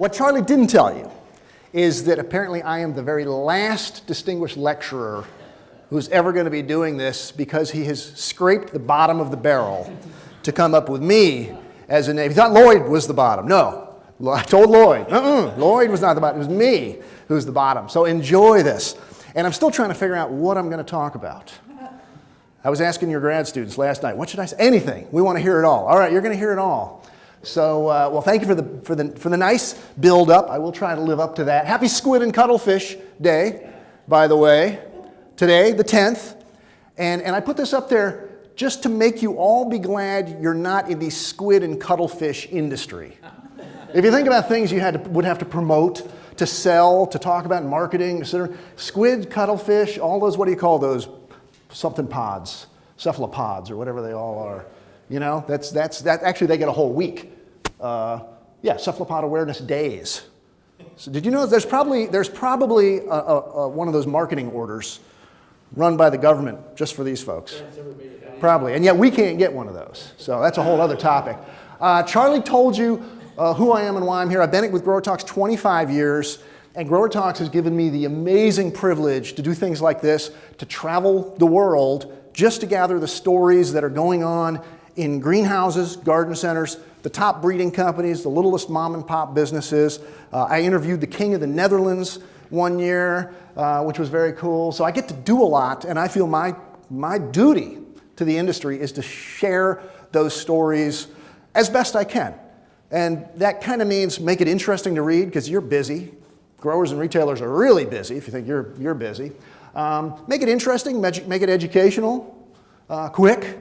What Charlie didn't tell you is that apparently I am the very last distinguished lecturer who's ever going to be doing this, because he has scraped the bottom of the barrel to come up with me as a name. He thought Lloyd was the bottom. No, I told Lloyd. Lloyd was not the bottom. It was me who's the bottom. So enjoy this. And I'm still trying to figure out what I'm going to talk about. I was asking your grad students last night, what should I say? Anything. We want to hear it all. All right, you're going to hear it all. So, well, thank you for the nice build-up. I will try to live up to that. Happy Squid and Cuttlefish Day, by the way. Today, the 10th. And I put this up there just to make you all be glad you're not in the squid and cuttlefish industry. If you think about things you would have to promote, to sell, to talk about in marketing, etc. Squid, cuttlefish, all those, what do you call those? Something pods, cephalopods, or whatever they all are. You know, that's actually they get a whole week. Yeah, cephalopod awareness days. So did you know there's probably one of those marketing orders run by the government just for these folks? Probably, and yet we can't get one of those. So that's a whole other topic. Charlie told you who I am and why I'm here. I've been with GrowerTalks 25 years, and GrowerTalks has given me the amazing privilege to do things like this, to travel the world just to gather the stories that are going on in greenhouses, garden centers, the top breeding companies, the littlest mom and pop businesses. I interviewed the king of the Netherlands one year, which was very cool. So I get to do a lot, and I feel my duty to the industry is to share those stories as best I can. And that kind of means make it interesting to read, because you're busy. Growers and retailers are really busy if you think you're busy. Make it interesting, make it educational, quick,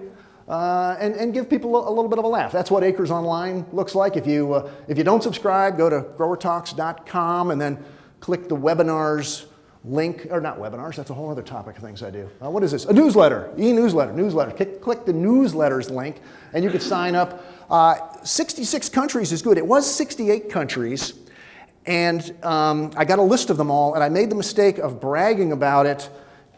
and give people a little bit of a laugh. That's what Acres Online looks like. If you don't subscribe, go to growertalks.com and then click the webinars link, or not webinars, that's a whole other topic of things I do. What is this? A newsletter, newsletter. Click the newsletters link and you can sign up. 66 countries is good. It was 68 countries, and I got a list of them all, and I made the mistake of bragging about it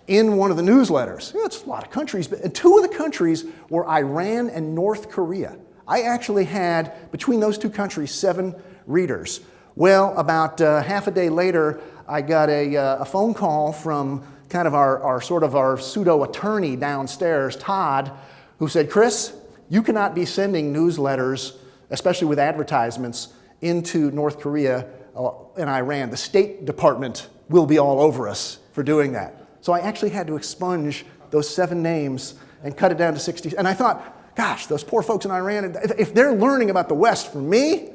in one of the newsletters. Yeah, it's a lot of countries, but two of the countries were Iran and North Korea. I actually had, between those two countries, 7 readers. Well, about half a day later, I got a phone call from kind of our pseudo attorney downstairs, Todd, who said, Chris, you cannot be sending newsletters, especially with advertisements, into North Korea and Iran. The State Department will be all over us for doing that. So I actually had to expunge those 7 names and cut it down to 60. And I thought, gosh, those poor folks in Iran, if they're learning about the West from me,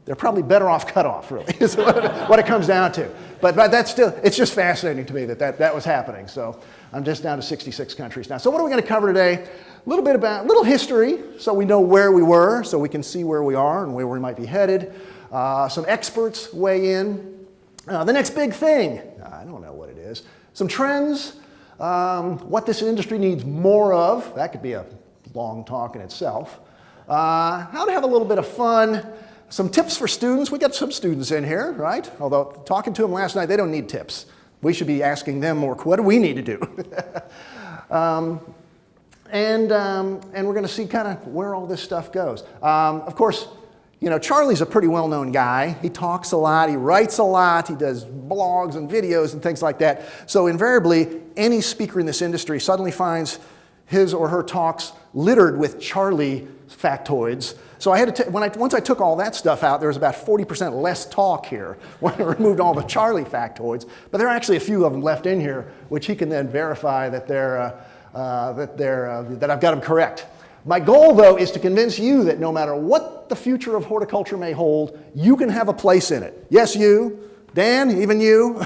they're probably better off cut off, really, is what it comes down to. But that's still, it's just fascinating to me that was happening. So I'm just down to 66 countries now. So what are we going to cover today? A little history, so we know where we were, so we can see where we are and where we might be headed. Some experts weigh in. The next big thing, I don't know what it is. Some trends, what this industry needs more of. That could be a long talk in itself. How to have a little bit of fun. Some tips for students. We got some students in here, right? Although talking to them last night, they don't need tips. We should be asking them more, what do we need to do? And we're going to see kind of where all this stuff goes. Of course, you know, Charlie's a pretty well-known guy. He talks a lot, he writes a lot, he does blogs and videos and things like that. So invariably, any speaker in this industry suddenly finds his or her talks littered with Charlie factoids. So I had to once I took all that stuff out, there was about 40% less talk here when I removed all the Charlie factoids. But there are actually a few of them left in here, which he can then verify that that I've got them correct. My goal, though, is to convince you that no matter what the future of horticulture may hold, you can have a place in it. Yes, you, Dan, even you,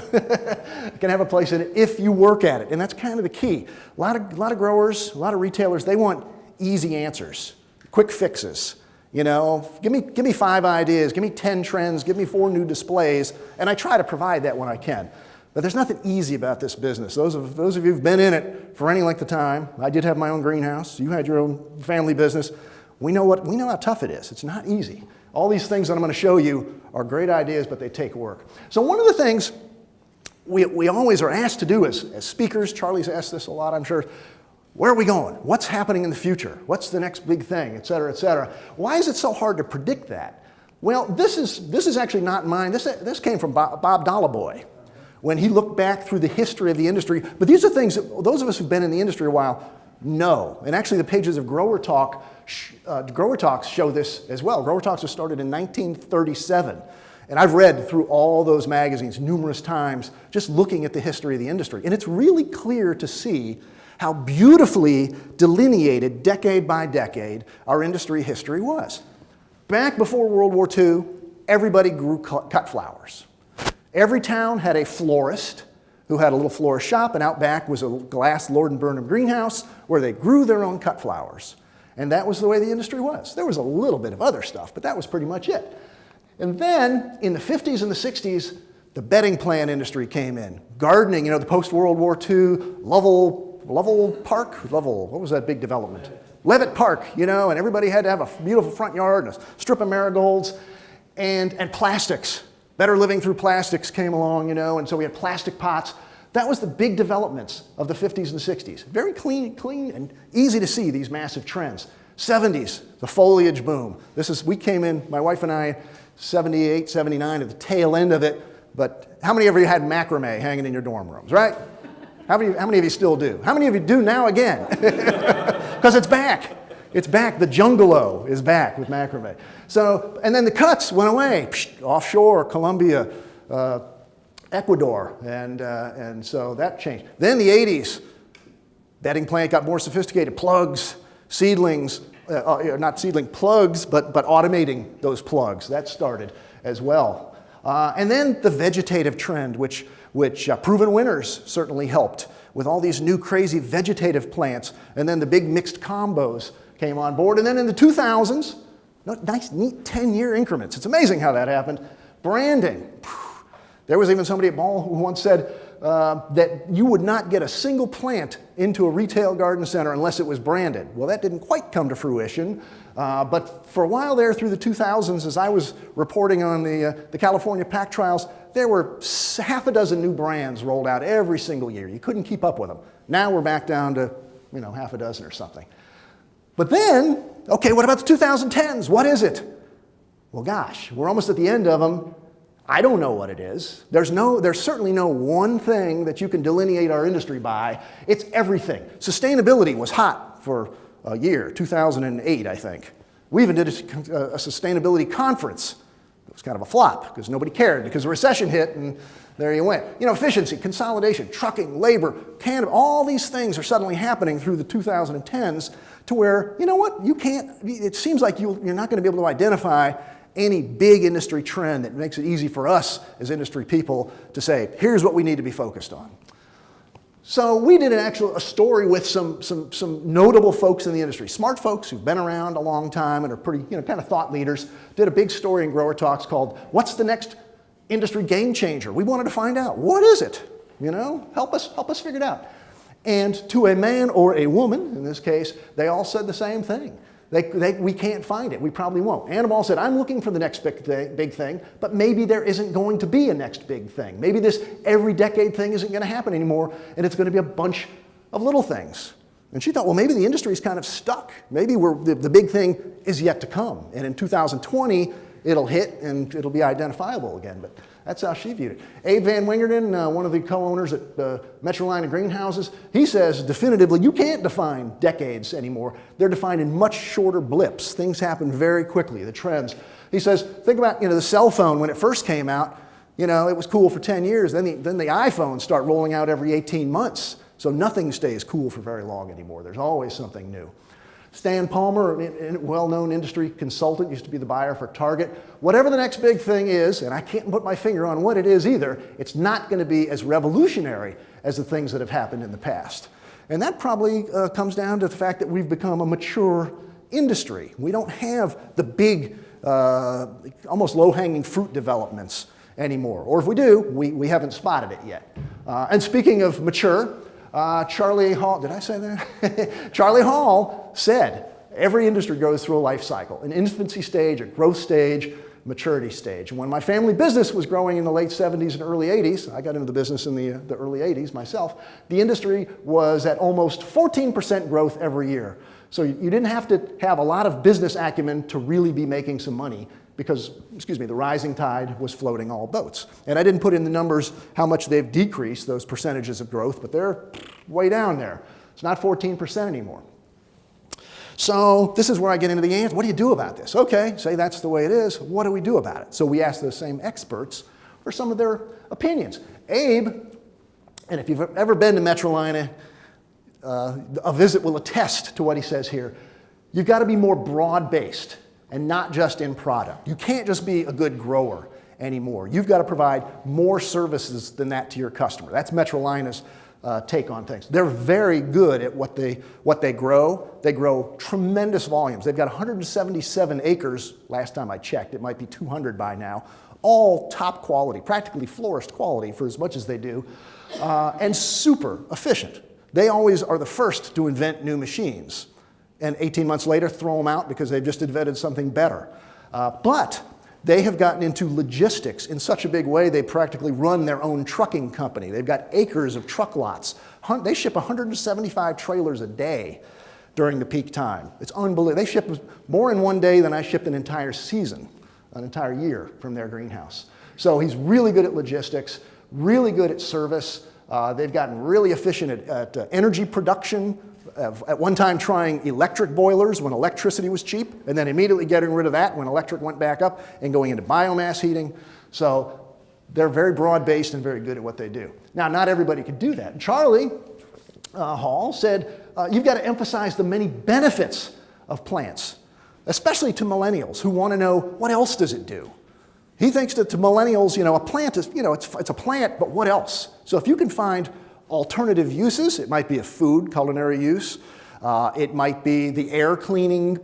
can have a place in it if you work at it. And that's kind of the key. A lot of growers, a lot of retailers, they want easy answers, quick fixes. You know, give me 5 ideas, give me 10 trends, give me 4 new displays, and I try to provide that when I can. But there's nothing easy about this business. Those of you who've been in it for any length of time, I did have my own greenhouse, you had your own family business, we know how tough it is. It's not easy. All these things that I'm going to show you are great ideas, but they take work. So one of the things we always are asked to do as speakers, Charlie's asked this a lot, I'm sure, where are we going? What's happening in the future? What's the next big thing, et cetera, et cetera. Why is it so hard to predict that? Well, this is actually not mine. This came from Bob Dolliboy when he looked back through the history of the industry. But these are things that those of us who've been in the industry a while know. And actually the pages of Grower Talks show this as well. Grower Talks was started in 1937. And I've read through all those magazines numerous times just looking at the history of the industry. And it's really clear to see how beautifully delineated decade by decade our industry history was. Back before World War II, everybody grew cut flowers. Every town had a florist who had a little florist shop, and out back was a glass Lord & Burnham greenhouse where they grew their own cut flowers. And that was the way the industry was. There was a little bit of other stuff, but that was pretty much it. And then in the 50s and the 60s, the bedding plant industry came in. Gardening, the post-World War II, Lovell Park, what was that big development? Levitt Park, and everybody had to have a beautiful front yard and a strip of marigolds, and plastics. Better living through plastics came along, and so we had plastic pots. That was the big developments of the 50s and 60s. Very clean and easy to see these massive trends. 70s, the foliage boom. We came in, my wife and I, 78, 79 at the tail end of it, but how many of you had macrame hanging in your dorm rooms, right? How many of you still do? How many of you do now again? Because it's back. It's back. The jungalo is back with macrame. So, and then the cuts went away. Offshore, Colombia, Ecuador, and so that changed. Then the 80s, bedding plant got more sophisticated. Plugs, seedlings, not seedling plugs, but automating those plugs. That started as well. And then the vegetative trend, which proven winners certainly helped with all these new crazy vegetative plants. And then the big mixed combos came on board. And then in the 2000s, nice, neat 10-year increments. It's amazing how that happened. Branding. There was even somebody at Ball who once said that you would not get a single plant into a retail garden center unless it was branded. Well, that didn't quite come to fruition. But for a while there through the 2000s, as I was reporting on the California pack trials, there were half a dozen new brands rolled out every single year. You couldn't keep up with them. Now we're back down to half a dozen or something. But then, okay, what about the 2010s? What is it? Well, gosh, we're almost at the end of them. I don't know what it is. There's certainly no one thing that you can delineate our industry by. It's everything. Sustainability was hot for a year, 2008, I think. We even did a sustainability conference. It was kind of a flop because nobody cared because the recession hit and there you went. Efficiency, consolidation, trucking, labor, all these things are suddenly happening through the 2010s to where, it seems like you're not going to be able to identify any big industry trend that makes it easy for us as industry people to say, here's what we need to be focused on. So we did a story with some notable folks in the industry, smart folks who've been around a long time and are pretty, kind of thought leaders. Did a big story in Grower Talks called, What's the Next Industry Game Changer? We wanted to find out, what is it? Help us figure it out. And to a man or a woman, in this case, they all said the same thing. We can't find it. We probably won't. Annabelle said, I'm looking for the next big thing, but maybe there isn't going to be a next big thing. Maybe this every decade thing isn't going to happen anymore, and it's going to be a bunch of little things. And she thought, well, maybe the industry is kind of stuck. Maybe the big thing is yet to come. And in 2020, it'll hit and it'll be identifiable again. But that's how she viewed it. Abe Van Wingerden, one of the co-owners at Metroline and Greenhouses, he says definitively you can't define decades anymore. They're defined in much shorter blips. Things happen very quickly, the trends. He says, think about the cell phone when it first came out. It was cool for 10 years. Then the iPhones start rolling out every 18 months. So nothing stays cool for very long anymore. There's always something new. Stan Palmer, a well-known industry consultant, used to be the buyer for Target. Whatever the next big thing is, and I can't put my finger on what it is either, it's not going to be as revolutionary as the things that have happened in the past. And that probably comes down to the fact that we've become a mature industry. We don't have the big, almost low-hanging fruit developments anymore. Or if we do, we haven't spotted it yet. And speaking of mature, Charlie Hall, did I say that? Charlie Hall said, every industry goes through a life cycle, an infancy stage, a growth stage, maturity stage. And when my family business was growing in the late 70s and early 80s, I got into the business in the early 80s myself, the industry was at almost 14% growth every year. So you didn't have to have a lot of business acumen to really be making some money because, excuse me, the rising tide was floating all boats. And I didn't put in the numbers how much they've decreased, those percentages of growth, but they're way down there. It's not 14% anymore. So this is where I get into the answer. What do you do about this? Okay, say that's the way it is. What do we do about it? So we ask those same experts for some of their opinions. Abe, and if you've ever been to Metrolina, a visit will attest to what he says here. You've got to be more broad-based and not just in product. You can't just be a good grower anymore. You've got to provide more services than that to your customer. That's Metrolina's take on things. They're very good at what they grow. They grow tremendous volumes. They've got 177 acres, last time I checked. It might be 200 by now. All top quality, practically florist quality for as much as they do, and super efficient. They always are the first to invent new machines, and 18 months later throw them out because they've just invented something better. But they have gotten into logistics in such a big way they practically run their own trucking company. They've got acres of truck lots. They ship 175 trailers a day during the peak time. It's unbelievable. They ship more in one day than I shipped an entire season, an entire year from their greenhouse. So he's really good at logistics, really good at service. They've gotten really efficient at energy production, at one time trying electric boilers when electricity was cheap, and then immediately getting rid of that when electric went back up and going into biomass heating. So they're very broad-based and very good at what they do. Now, not everybody could do that. Charlie Hall said, you've got to emphasize the many benefits of plants, especially to millennials who want to know what else does it do. He thinks that to millennials, a plant is, it's a plant, but what else? So if you can find alternative uses, it might be a food, culinary use, it might be the air cleaning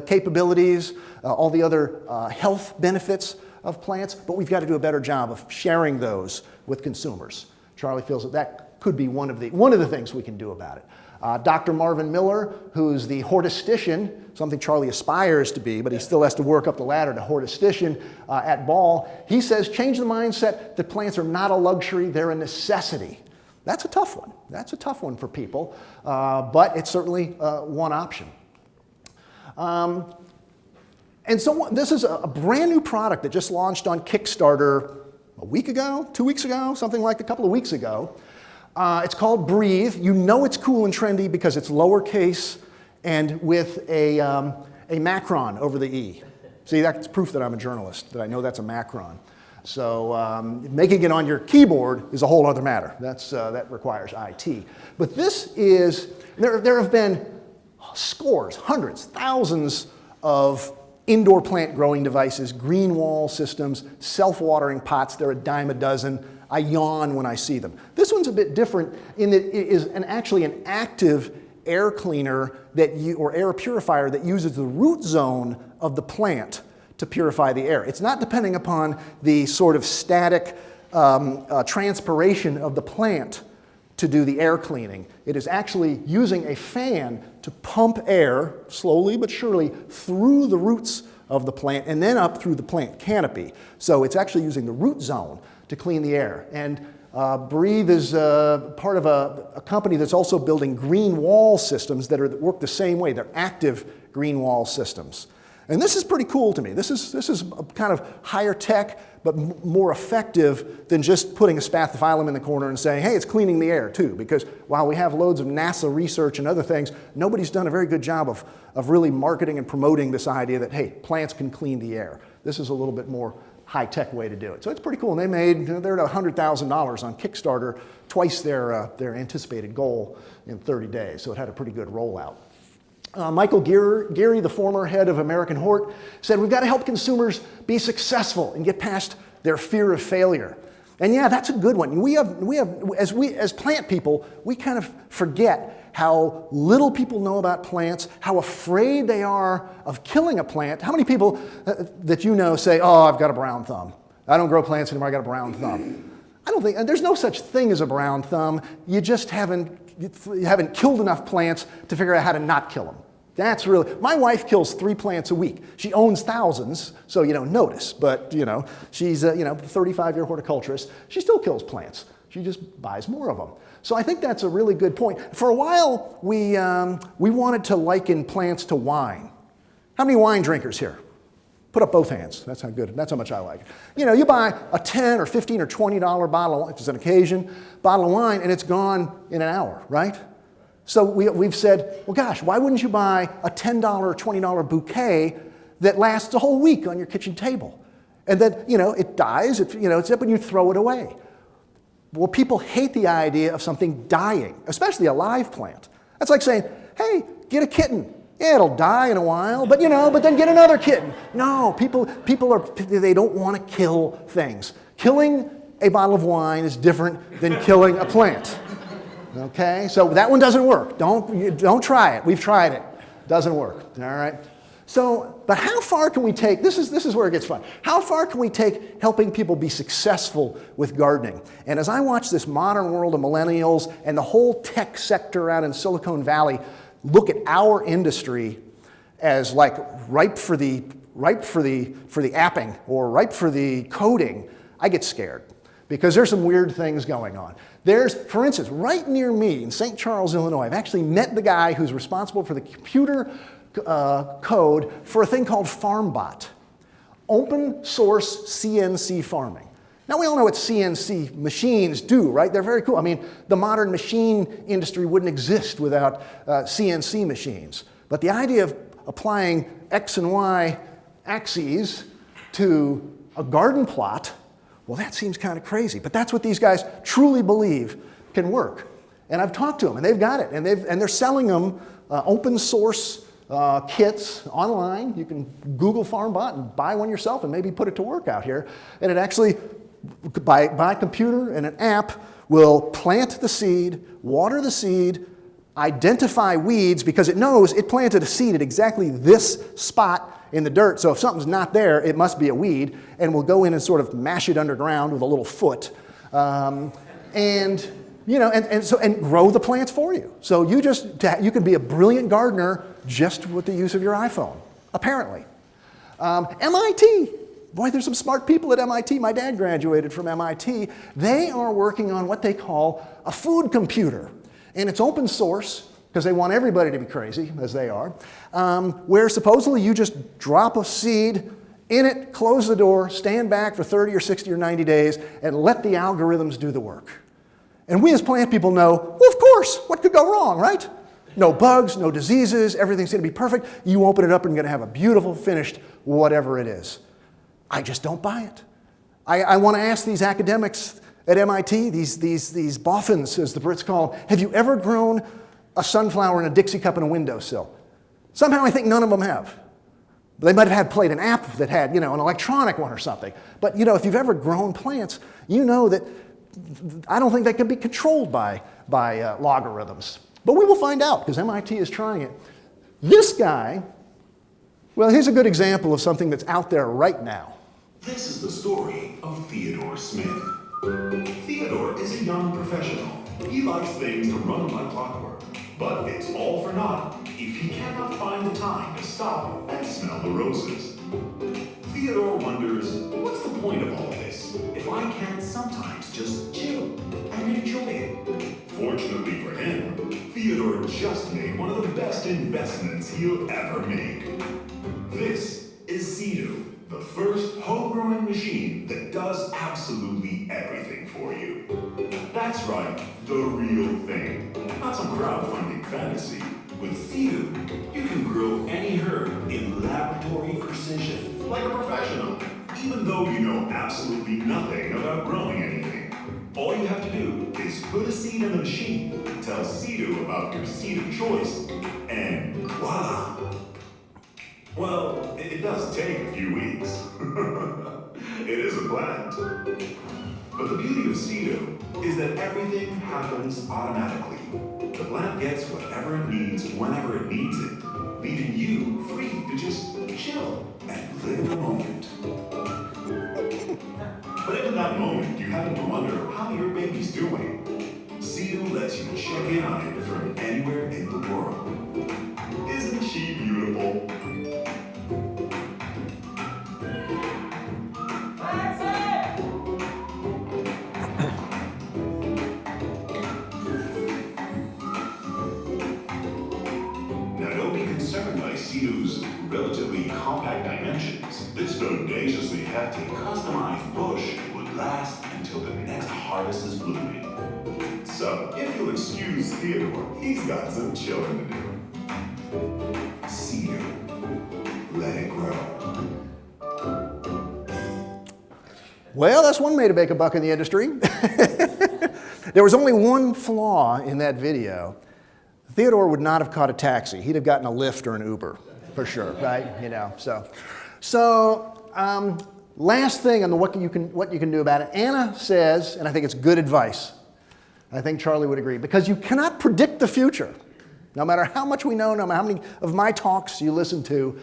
capabilities, all the other health benefits of plants, but we've got to do a better job of sharing those with consumers. Charlie feels that that could be one of the things we can do about it. Dr. Marvin Miller, who's the hortistician, something Charlie aspires to be, but he still has to work up the ladder to hortistician at Ball, he says change the mindset that plants are not a luxury, they're a necessity. That's a tough one. That's a tough one for people, but it's certainly one option. And so this is a brand new product that just launched on Kickstarter a week ago, 2 weeks ago, something like a couple of weeks ago. It's called Breathe. You know it's cool and trendy because it's lowercase and with a macron over the E. See, that's proof that I'm a journalist, that I know that's a macron. So making it on your keyboard is a whole other matter. That requires IT. But this is, there have been scores, hundreds, thousands of indoor plant growing devices, green wall systems, self-watering pots. They're a dime a dozen. I yawn when I see them. This one's a bit different in that it is actually an active air cleaner or air purifier that uses the root zone of the plant to purify the air. It's not depending upon the sort of static transpiration of the plant to do the air cleaning. It is actually using a fan to pump air, slowly but surely, through the roots of the plant and then up through the plant canopy. So it's actually using the root zone to clean the air. And Breathe is part of a company that's also building green wall systems that work the same way. They're active green wall systems. And this is pretty cool to me. This is kind of higher tech, but more effective than just putting a spathiphyllum in the corner and saying, hey, it's cleaning the air too. Because while we have loads of NASA research and other things, nobody's done a very good job of really marketing and promoting this idea that, hey, plants can clean the air. This is a little bit more high-tech way to do it. So it's pretty cool. And they're at $100,000 on Kickstarter, twice their anticipated goal in 30 days. So it had a pretty good rollout. Michael Geary, the former head of American Hort, said we've got to help consumers be successful and get past their fear of failure. And yeah, that's a good one. As plant people, we kind of forget how little people know about plants, how afraid they are of killing a plant. How many people that you know say, oh, I've got a brown thumb. I don't grow plants anymore, I got a brown thumb. I don't think, and there's no such thing as a brown thumb. You just haven't killed enough plants to figure out how to not kill them. That's really, my wife kills 3 plants a week. She owns thousands, so you don't notice, but she's a 35-year horticulturist. She still kills plants. She just buys more of them. So I think that's a really good point. For a while, we wanted to liken plants to wine. How many wine drinkers here? Put up both hands. That's how much I like it. You know, you buy a 10 or 15 or $20 bottle, which is an occasion, bottle of wine, and it's gone in an hour, right? So we've said, well, gosh, why wouldn't you buy a $10 or $20 bouquet that lasts a whole week on your kitchen table? And then, you know, it dies, it's up and you throw it away. Well, people hate the idea of something dying, especially a live plant. That's like saying, hey, get a kitten. Yeah, it'll die in a while, but then get another kitten. No, they don't want to kill things. Killing a bottle of wine is different than killing a plant. Okay, so that one doesn't work. Don't try it. We've tried it. Doesn't work. All right. So, but how far can we take? This is where it gets fun. How far can we take helping people be successful with gardening? And as I watch this modern world of millennials and the whole tech sector out in Silicon Valley look at our industry as like ripe for the apping or ripe for the coding, I get scared because there's some weird things going on. There's, for instance, right near me in St. Charles, Illinois, I've actually met the guy who's responsible for the computer code for a thing called FarmBot, open source CNC farming. Now we all know what CNC machines do, right? They're very cool. I mean, the modern machine industry wouldn't exist without CNC machines. But the idea of applying X and Y axes to a garden plot, well, that seems kind of crazy. But that's what these guys truly believe can work. And I've talked to them, and they've got it, and they're selling them open source kits online. You can Google FarmBot and buy one yourself and maybe put it to work out here. And it actually, by computer and an app, will plant the seed, water the seed, identify weeds because it knows it planted a seed at exactly this spot in the dirt. So if something's not there, it must be a weed, and will go in and sort of mash it underground with a little foot. And grow the plants for you. So you can be a brilliant gardener just with the use of your iPhone, apparently. MIT, boy, there's some smart people at MIT. My dad graduated from MIT. They are working on what they call a food computer. And it's open source, because they want everybody to be crazy, as they are, where supposedly you just drop a seed in it, close the door, stand back for 30 or 60 or 90 days, and let the algorithms do the work. And we as plant people know, well, of course, what could go wrong, right? No bugs, no diseases, everything's gonna be perfect. You open it up and you're gonna have a beautiful, finished, whatever it is. I just don't buy it. I wanna ask these academics at MIT, these boffins, as the Brits call them, have you ever grown a sunflower in a Dixie cup in a windowsill? Somehow I think none of them have. They might have played an app that had, an electronic one or something. But, if you've ever grown plants, you know that I don't think they can be controlled by logarithms. But we will find out, because MIT is trying it. This guy, well, here's a good example of something that's out there right now. This is the story of Theodore Smith. Theodore is a young professional. He likes things to run like clockwork, but it's all for naught if he cannot find the time to stop and smell the roses. Theodore wonders, what's the point of all this if I can't sometimes just chill and enjoy it? Fortunately for him, Theodore just made one of the best investments he'll ever make. This is Sea-Doo, the first home-growing machine that does absolutely everything for you. That's right, the real thing, not some crowdfunding fantasy. With Sea-Doo, you can grow any herb in laboratory precision, like a professional, even though you know absolutely nothing about growing anything. All you have to do is put a seed in the machine, tell Sea-Doo about your seed of choice, and voila! Well, it does take a few weeks. It is a plant. But the beauty of Sea-Doo is that everything happens automatically. The plant gets whatever it needs whenever it needs it, leaving you free to just chill and live in the moment. But if in that moment you happen to wonder how your baby's doing, Sea-Doo lets you check in on it from anywhere in the world. Isn't she beautiful? Sea-Doo's relatively compact dimensions, this bodaciously hefty, customized bush would last until the next harvest is blooming. So, if you'll excuse Theodore, he's got some chilling to do. Cedar. Let it grow. Well, that's one way to make a buck in the industry. There was only one flaw in that video. Theodore would not have caught a taxi. He'd have gotten a Lyft or an Uber, for sure, right? You know, last thing on the what you can do about it. Anna says, and I think it's good advice. I think Charlie would agree, because you cannot predict the future. No matter how much we know, no matter how many of my talks you listen to,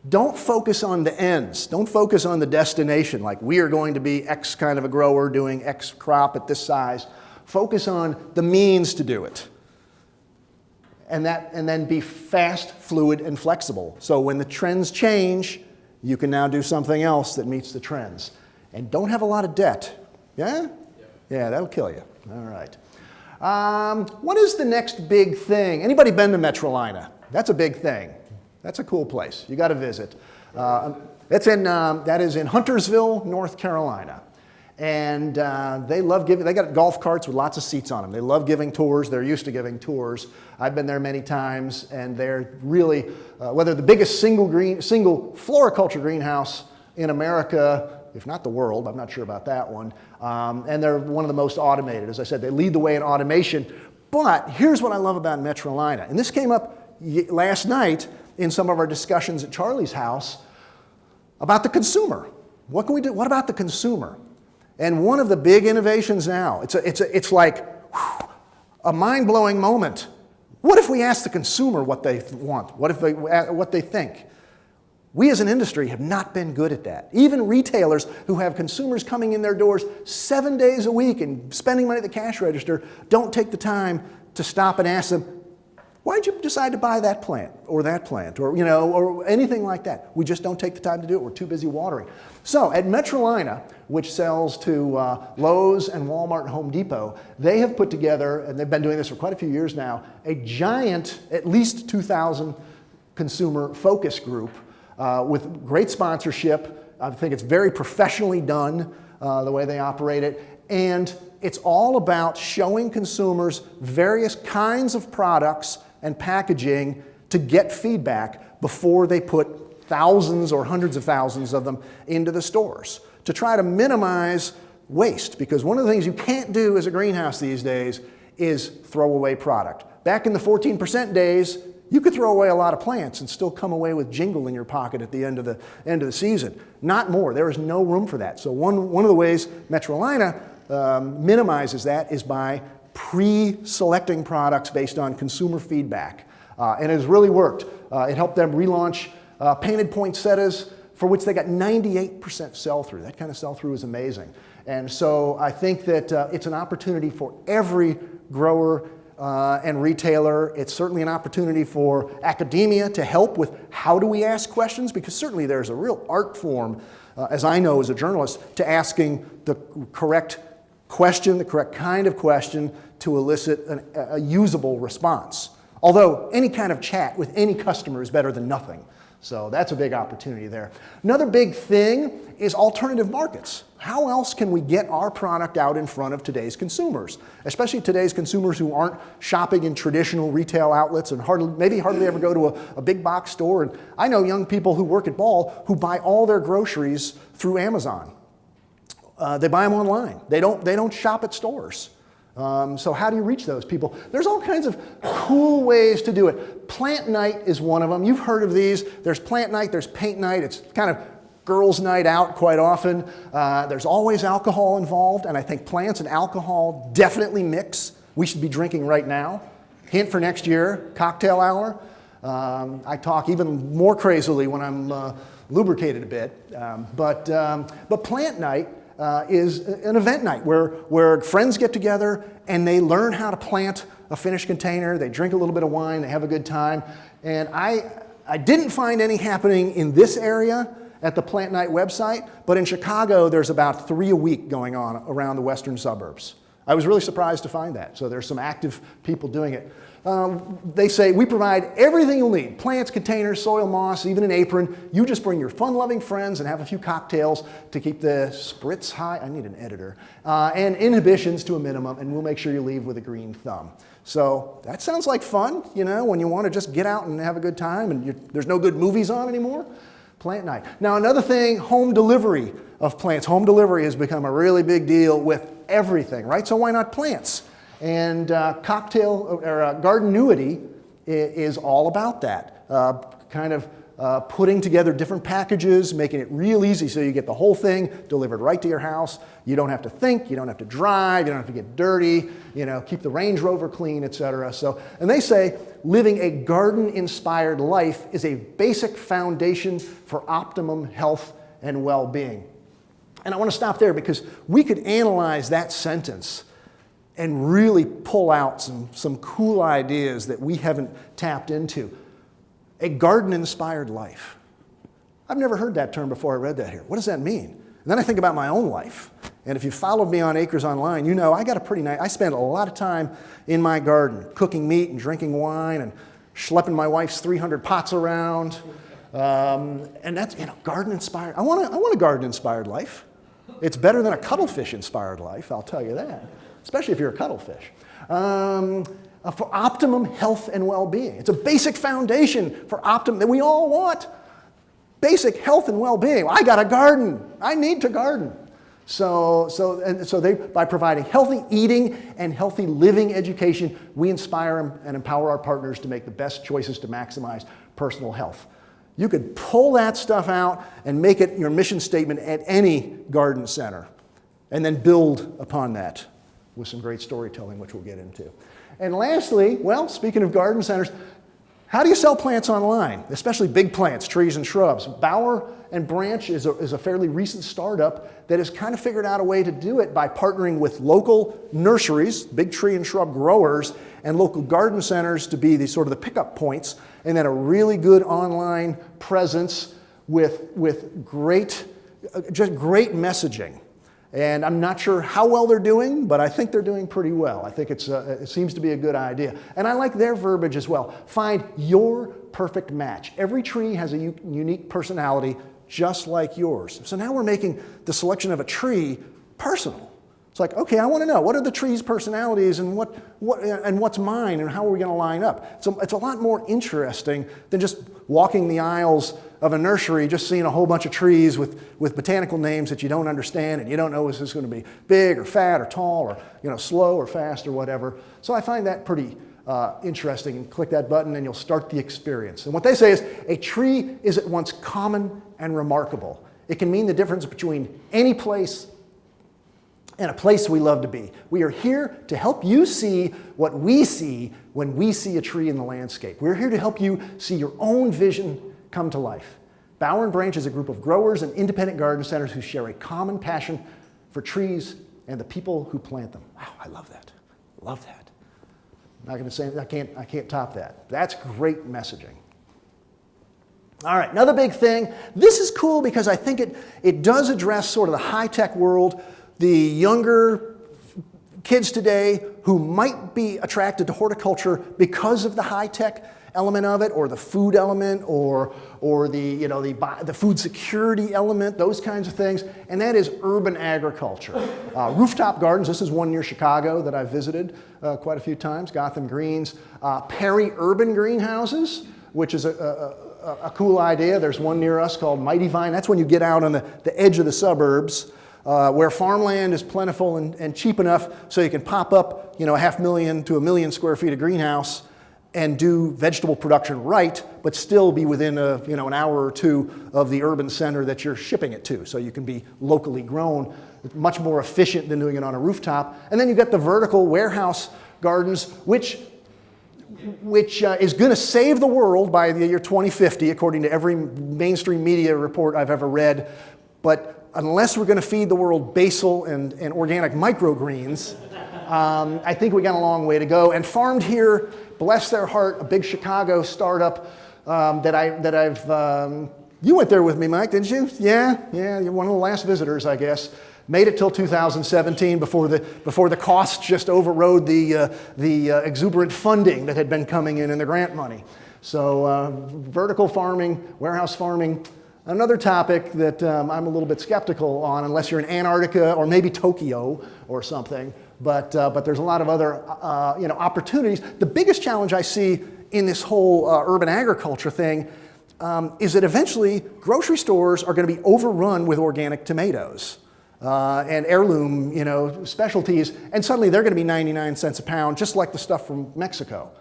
don't focus on the ends. Don't focus on the destination, like we are going to be X kind of a grower doing X crop at this size. Focus on the means to do it. And then be fast, fluid, and flexible. So when the trends change, you can now do something else that meets the trends. And don't have a lot of debt. Yeah? Yeah, that'll kill you. All right. What is the next big thing? Anybody been to Metrolina? That's a big thing. That's a cool place. You got to visit. That is in Huntersville, North Carolina. And they love giving, they got golf carts with lots of seats on them. They love giving tours. They're used to giving tours. I've been there many times, and they're really, whether the biggest single floriculture greenhouse in America, if not the world, I'm not sure about that one, and they're one of the most automated. As I said, they lead the way in automation. But here's what I love about Metrolina, and this came up last night in some of our discussions at Charlie's house about the consumer. What can we do? What about the consumer? And one of the big innovations now, it's like a mind-blowing moment. What if we ask the consumer what they want? What they think? We as an industry have not been good at that. Even retailers who have consumers coming in their doors 7 days a week and spending money at the cash register don't take the time to stop and ask them, why did you decide to buy that plant or or anything like that? We just don't take the time to do it. We're too busy watering. So at Metrolina, which sells to Lowe's and Walmart and Home Depot, they have put together, and they've been doing this for quite a few years now, a giant, at least 2,000 consumer focus group with great sponsorship. I think it's very professionally done, the way they operate it. And it's all about showing consumers various kinds of products and packaging to get feedback before they put thousands or hundreds of thousands of them into the stores to try to minimize waste. Because one of the things you can't do as a greenhouse these days is throw away product. Back in the 14% days, you could throw away a lot of plants and still come away with jingle in your pocket at the end of the season. Not more. There is no room for that. So one of the ways Metrolina minimizes that is by pre-selecting products based on consumer feedback. And it has really worked. It helped them relaunch painted poinsettias, for which they got 98% sell-through. That kind of sell-through is amazing. And so I think that it's an opportunity for every grower and retailer. It's certainly an opportunity for academia to help with how do we ask questions, because certainly there's a real art form, as I know as a journalist, to asking the correct question, the correct kind of question to elicit a usable response. Although any kind of chat with any customer is better than nothing. So that's a big opportunity there. Another big thing is alternative markets. How else can we get our product out in front of today's consumers? Especially today's consumers who aren't shopping in traditional retail outlets and maybe hardly ever go to a big box store. And I know young people who work at Ball who buy all their groceries through Amazon. They buy them online. They don't shop at stores. So how do you reach those people? There's all kinds of cool ways to do it. Plant night is one of them. You've heard of these. There's plant night, there's paint night. It's kind of girls' night out quite often. There's always alcohol involved, and I think plants and alcohol definitely mix. We should be drinking right now. Hint for next year, cocktail hour. I talk even more crazily when I'm lubricated a bit. But plant night is an event night where friends get together and they learn how to plant a finished container. They drink a little bit of wine, they have a good time. And I didn't find any happening in this area at the Plant Night website, but in Chicago there's about 3 a week going on around the western suburbs. I was really surprised to find that. So there's some active people doing it. They say, we provide everything you'll need. Plants, containers, soil, moss, even an apron. You just bring your fun-loving friends and have a few cocktails to keep the spritz high. I need an editor. And inhibitions to a minimum, and we'll make sure you leave with a green thumb. So that sounds like fun, you know, when you want to just get out and have a good time and there's no good movies on anymore. Plant night. Now another thing, home delivery of plants. Home delivery has become a really big deal with everything, right? So why not plants? And Gardenuity is all about that. Putting together different packages, making it real easy so you get the whole thing delivered right to your house. You don't have to think, you don't have to drive, you don't have to get dirty, you know, keep the Range Rover clean, etc. So, and they say living a garden-inspired life is a basic foundation for optimum health and well-being. And I want to stop there because we could analyze that sentence and really pull out some cool ideas that we haven't tapped into. A garden-inspired life. I've never heard that term before I read that here. What does that mean? And then I think about my own life. And if you followed me on Acres Online, you know I got a pretty nice, I spend a lot of time in my garden, cooking meat and drinking wine and schlepping my wife's 300 pots around. And that's, you know, garden-inspired. I want a garden-inspired life. It's better than a cuttlefish-inspired life, I'll tell you that. Especially if you're a cuttlefish. For optimum health and well-being. It's a basic foundation for optimum that we all want. Basic health and well-being. I got a garden. I need to garden. So they, by providing healthy eating and healthy living education, we inspire and empower our partners to make the best choices to maximize personal health. You could pull that stuff out and make it your mission statement at any garden center, and then build upon that with some great storytelling, which we'll get into. And lastly, well, speaking of garden centers, how do you sell plants online, especially big plants, trees and shrubs? Bower and Branch is a fairly recent startup that has kind of figured out a way to do it by partnering with local nurseries, big tree and shrub growers, and local garden centers to be the sort of the pickup points, and then a really good online presence with great messaging. And I'm not sure how well they're doing, but I think they're doing pretty well. I think it seems to be a good idea. And I like their verbiage as well. Find your perfect match. Every tree has a unique personality just like yours. So now we're making the selection of a tree personal. It's like, okay, I want to know, what are the tree's personalities and what's mine and how are we going to line up? So it's a lot more interesting than just walking the aisles of a nursery, just seeing a whole bunch of trees with botanical names that you don't understand and you don't know is this going to be big or fat or tall or, you know, slow or fast or whatever. So I find that pretty interesting. And click that button and you'll start the experience. And what they say is a tree is at once common and remarkable. It can mean the difference between any place and a place we love to be. We are here to help you see what we see when we see a tree in the landscape. We're here to help you see your own vision come to life. Bower and Branch is a group of growers and independent garden centers who share a common passion for trees and the people who plant them. Wow, I love that. Love that. I'm not going to say, I can't top that. That's great messaging. All right, another big thing. This is cool because I think it does address sort of the high-tech world, the younger kids today who might be attracted to horticulture because of the high-tech element of it, or the food element, or the food security element, those kinds of things, and that is urban agriculture. Rooftop gardens, this is one near Chicago that I've visited quite a few times, Gotham Greens. Peri-urban greenhouses, which is a cool idea. There's one near us called Mighty Vine. That's when you get out on the edge of the suburbs, where farmland is plentiful and cheap enough so you can pop up, 500,000 to 1 million square feet of greenhouse and do vegetable production right, but still be within an hour or two of the urban center that you're shipping it to. So you can be locally grown, much more efficient than doing it on a rooftop. And then you've got the vertical warehouse gardens, which is going to save the world by the year 2050, according to every mainstream media report I've ever read. But unless we're going to feed the world basil and organic microgreens, I think we got a long way to go. And farmed here, bless their heart, a big Chicago startup that I've, you went there with me, Mike, didn't you? Yeah, you're one of the last visitors, I guess. Made it till 2017 before the costs just overrode the exuberant funding that had been coming in the grant money. So vertical farming, warehouse farming, another topic that I'm a little bit skeptical on, unless you're in Antarctica or maybe Tokyo or something. But there's a lot of other opportunities. The biggest challenge I see in this whole urban agriculture thing is that eventually grocery stores are going to be overrun with organic tomatoes and heirloom, specialties, and suddenly they're going to be 99 cents a pound, just like the stuff from Mexico.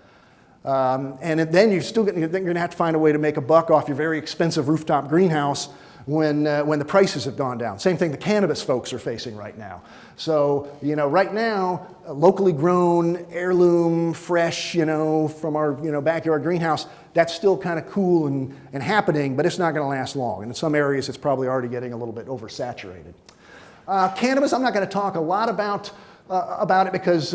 And then you're going to have to find a way to make a buck off your very expensive rooftop greenhouse when the prices have gone down. Same thing the cannabis folks are facing right now. So, right now, locally grown, heirloom, fresh, from our, backyard greenhouse, that's still kind of cool and happening, but it's not going to last long. And in some areas, it's probably already getting a little bit oversaturated. Cannabis, I'm not going to talk a lot about it because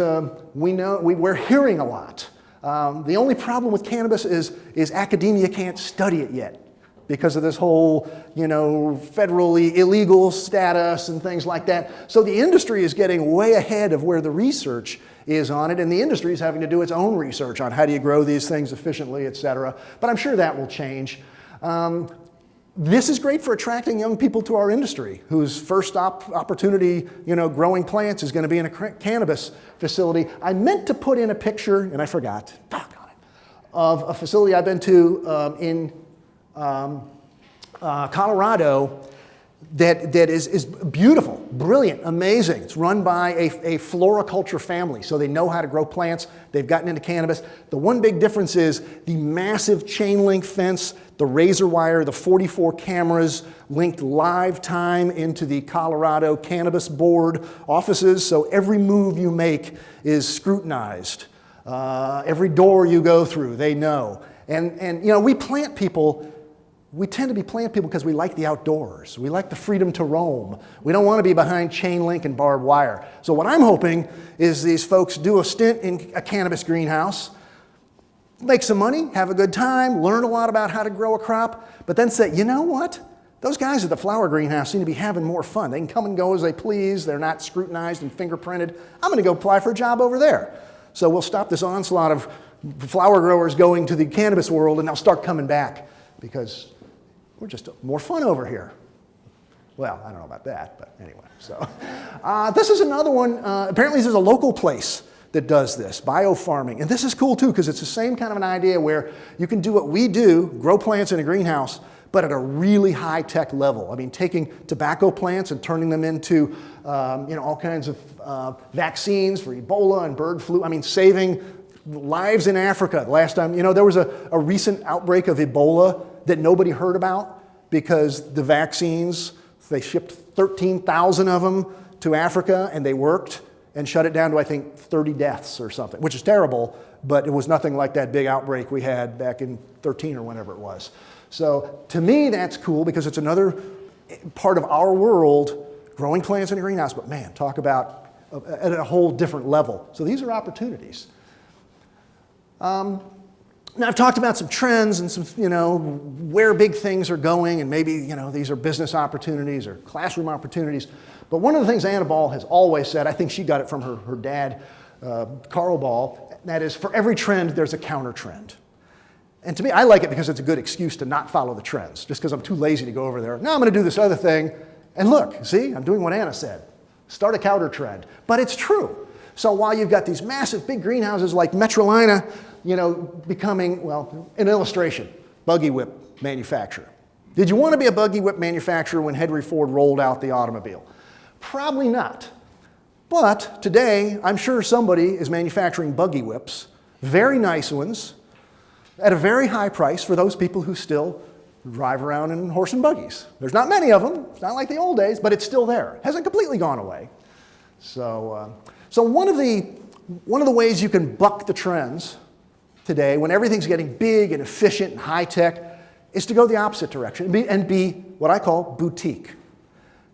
we're hearing a lot. The only problem with cannabis is academia can't study it yet because of this whole, federally illegal status and things like that. So the industry is getting way ahead of where the research is on it, and the industry is having to do its own research on how do you grow these things efficiently, et cetera. But I'm sure that will change. This is great for attracting young people to our industry whose first opportunity, growing plants is going to be in a cannabis facility. I meant to put in a picture, and I forgot, of a facility I've been to in Colorado that is beautiful, brilliant, amazing. It's run by a floriculture family, so they know how to grow plants. They've gotten into cannabis. The one big difference is the massive chain link fence, the razor wire, the 44 cameras linked live time into the Colorado Cannabis Board offices, so every move you make is scrutinized. Every door you go through, they know. And we plant people. We tend to be plant people because we like the outdoors. We like the freedom to roam. We don't want to be behind chain link and barbed wire. So what I'm hoping is these folks do a stint in a cannabis greenhouse, make some money, have a good time, learn a lot about how to grow a crop, but then say, you know what? Those guys at the flower greenhouse seem to be having more fun. They can come and go as they please. They're not scrutinized and fingerprinted. I'm going to go apply for a job over there. So we'll stop this onslaught of flower growers going to the cannabis world, and they'll start coming back because we're just more fun over here. Well, I don't know about that, but anyway. So this is another one. Apparently there's a local place that does this, biofarming. And this is cool too, because it's the same kind of an idea where you can do what we do, grow plants in a greenhouse, but at a really high-tech level. I mean, taking tobacco plants and turning them into all kinds of vaccines for Ebola and bird flu. I mean, saving lives in Africa. Last time, there was a recent outbreak of Ebola that nobody heard about because the vaccines, they shipped 13,000 of them to Africa and they worked and shut it down to, I think, 30 deaths or something, which is terrible, but it was nothing like that big outbreak we had back in 13 or whenever it was. So to me, that's cool because it's another part of our world, growing plants in a greenhouse, but man, talk about at a whole different level. So these are opportunities. Now I've talked about some trends and some, where big things are going, and maybe, these are business opportunities or classroom opportunities. But one of the things Anna Ball has always said, I think she got it from her dad, Carl Ball, that is, for every trend, there's a counter trend. And to me, I like it because it's a good excuse to not follow the trends, just because I'm too lazy to go over there. Now I'm going to do this other thing, and look, see, I'm doing what Anna said. Start a counter trend. But it's true. So while you've got these massive big greenhouses like Metrolina, becoming, well, an illustration, buggy whip manufacturer. Did you want to be a buggy whip manufacturer when Henry Ford rolled out the automobile? Probably not. But today, I'm sure somebody is manufacturing buggy whips, very nice ones, at a very high price for those people who still drive around in horse and buggies. There's not many of them. It's not like the old days, but it's still there. It hasn't completely gone away. So one of the ways you can buck the trends today, when everything's getting big and efficient and high-tech, is to go the opposite direction and be what I call boutique.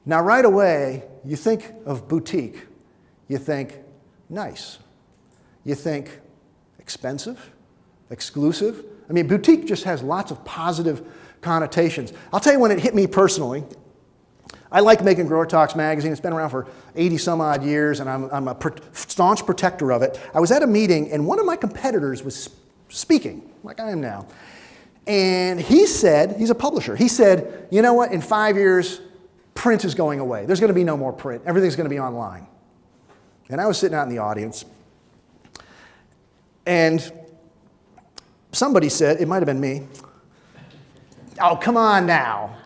Now, right away, you think of boutique, you think nice. You think expensive, exclusive. I mean, boutique just has lots of positive connotations. I'll tell you when it hit me personally. I like making Grower Talks magazine. It's been around for 80 some odd years, and I'm a staunch protector of it. I was at a meeting, and one of my competitors was speaking, like I am now. And he said, he's a publisher, he said, you know what, in 5 years, print is going away. There's going to be no more print. Everything's going to be online. And I was sitting out in the audience, and somebody said, it might have been me, oh, come on now.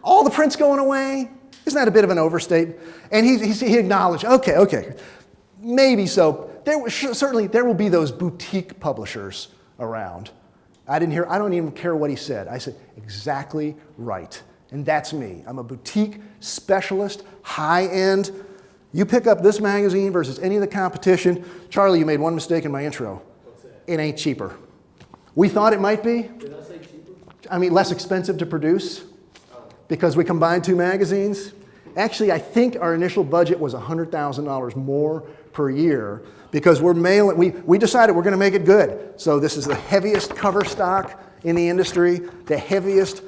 All the print's going away? Isn't that a bit of an overstatement? And he acknowledged, okay, maybe so. Certainly there will be those boutique publishers around. I don't even care what he said. I said, exactly right. And that's me. I'm a boutique specialist, high-end. You pick up this magazine versus any of the competition. Charlie, you made one mistake in my intro. What's that? It ain't cheaper. We thought it might be. Did I say cheaper? I mean, less expensive to produce because we combined two magazines. Actually, I think our initial budget was $100,000 more per year because we decided we're going to make it good. So this is the heaviest cover stock in the industry, the heaviest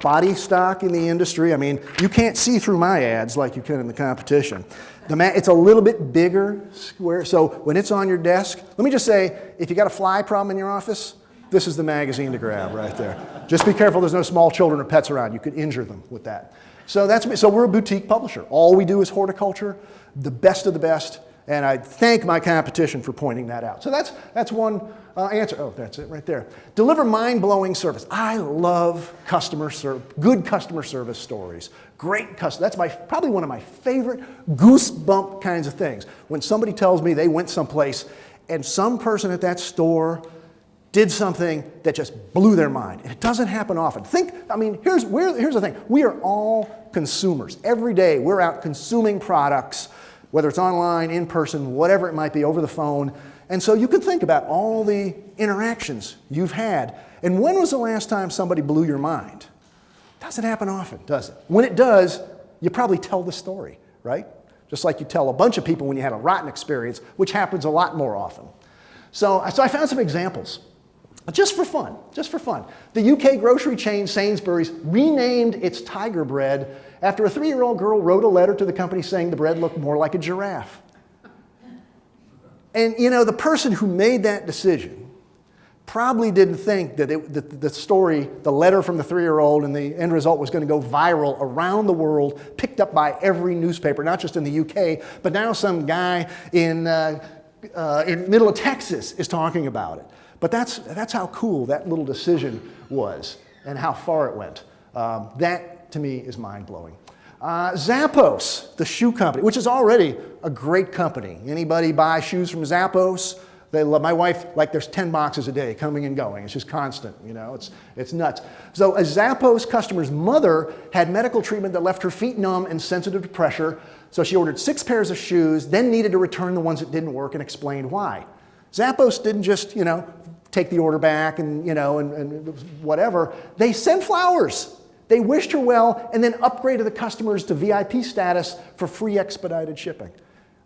body stock in the industry. I mean, you can't see through my ads like you can in the competition. It's a little bit bigger square, so when it's on your desk, let me just say, if you got a fly problem in your office, this is the magazine to grab right there. Just be careful there's no small children or pets around. You could injure them with that. So we're a boutique publisher. All we do is horticulture, the best of the best, and I thank my competition for pointing that out. So that's one answer. Oh, that's it right there. Deliver mind-blowing service. I love good customer service stories. Great customer. That's probably one of my favorite goosebump kinds of things. When somebody tells me they went someplace and some person at that store did something that just blew their mind. And it doesn't happen often. Here's the thing. We are all consumers. Every day we're out consuming products, whether it's online, in person, whatever it might be, over the phone. And so you can think about all the interactions you've had. And when was the last time somebody blew your mind? Doesn't happen often, does it? When it does, you probably tell the story, right? Just like you tell a bunch of people when you had a rotten experience, which happens a lot more often. So I found some examples. Just for fun. The UK grocery chain Sainsbury's renamed its tiger bread after a 3-year-old girl wrote a letter to the company saying the bread looked more like a giraffe. And the person who made that decision probably didn't think that the letter from the 3-year-old and the end result was going to go viral around the world, picked up by every newspaper, not just in the UK, but now some guy in middle of Texas is talking about it. But that's how cool that little decision was and how far it went. That, to me, is mind-blowing. Zappos, the shoe company, which is already a great company. Anybody buy shoes from Zappos? They love, my wife, there's 10 boxes a day coming and going. It's just constant, it's nuts. So a Zappos customer's mother had medical treatment that left her feet numb and sensitive to pressure, so she ordered 6 pairs of shoes, then needed to return the ones that didn't work and explained why. Zappos didn't just, take the order back and whatever. They sent flowers. They wished her well and then upgraded the customers to VIP status for free expedited shipping.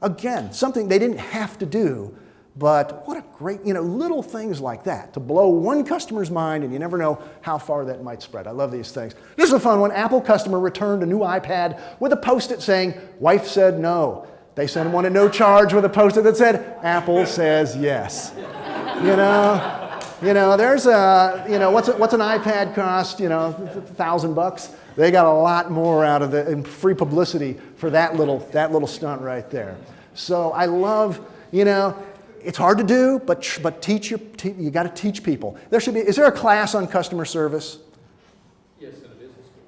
Again, something they didn't have to do, but what a great, little things like that to blow one customer's mind, and you never know how far that might spread. I love these things. This is a fun one. Apple customer returned a new iPad with a Post-it saying, wife said no. They sent one at no charge with a Post-it that said, Apple says yes. There's what's an iPad cost? $1,000. They got a lot more out of it in free publicity for that little stunt right there. So I love, it's hard to do, but you got to teach people. Is there a class on customer service? Yes, in a business school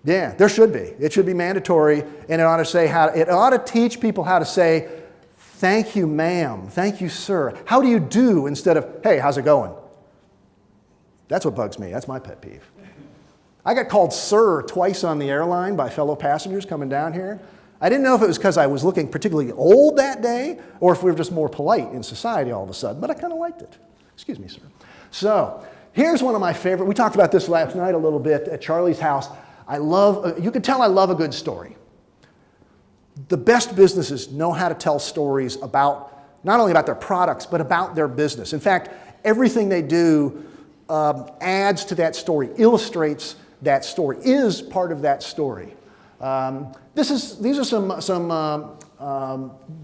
there is. Yeah, there should be. It should be mandatory, and it ought to teach people how to say, thank you, ma'am. Thank you, sir. How do you do instead of, hey, how's it going? That's what bugs me. That's my pet peeve. I got called sir twice on the airline by fellow passengers coming down here. I didn't know if it was because I was looking particularly old that day or if we were just more polite in society all of a sudden, but I kind of liked it. Excuse me, sir. So here's one of my favorite. We talked about this last night a little bit at Charlie's house. You can tell I love a good story. The best businesses know how to tell stories about, not only about their products, but about their business. In fact, everything they do adds to that story, illustrates that story, is part of that story. These are some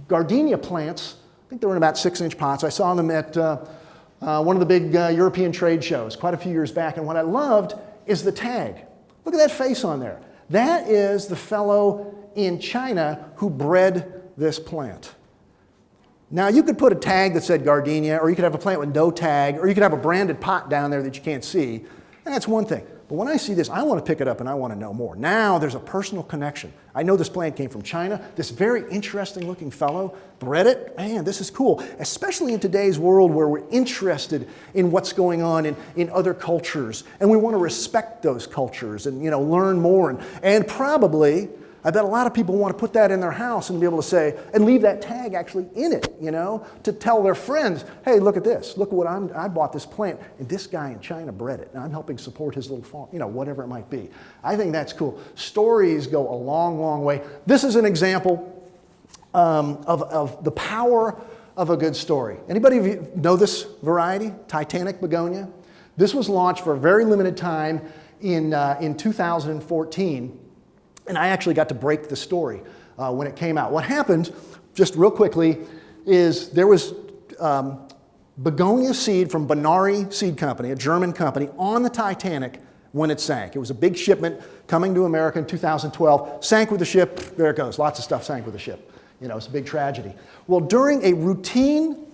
gardenia plants. I think they were in about 6-inch pots. I saw them at one of the big European trade shows quite a few years back, and what I loved is the tag. Look at that face on there. That is the fellow in China who bred this plant. Now, you could put a tag that said gardenia, or you could have a plant with no tag, or you could have a branded pot down there that you can't see. That's one thing. But when I see this, I want to pick it up and I want to know more. Now there's a personal connection. I know this plant came from China. This very interesting looking fellow bred it. Man, this is cool, especially in today's world where we're interested in what's going on in other cultures. And we want to respect those cultures and learn more. And probably, I bet a lot of people want to put that in their house and be able to say, and leave that tag actually in it, to tell their friends, hey, look at this. Look at what I bought this plant, and this guy in China bred it, and I'm helping support his little farm, whatever it might be. I think that's cool. Stories go a long, long way. This is an example of the power of a good story. Anybody of you know this variety, Titanic begonia? This was launched for a very limited time in 2014. And I actually got to break the story when it came out. What happened, just real quickly, is there was begonia seed from Benary Seed Company, a German company, on the Titanic when it sank. It was a big shipment coming to America in 2012. Sank with the ship, there it goes. Lots of stuff sank with the ship. It's a big tragedy. Well, during a routine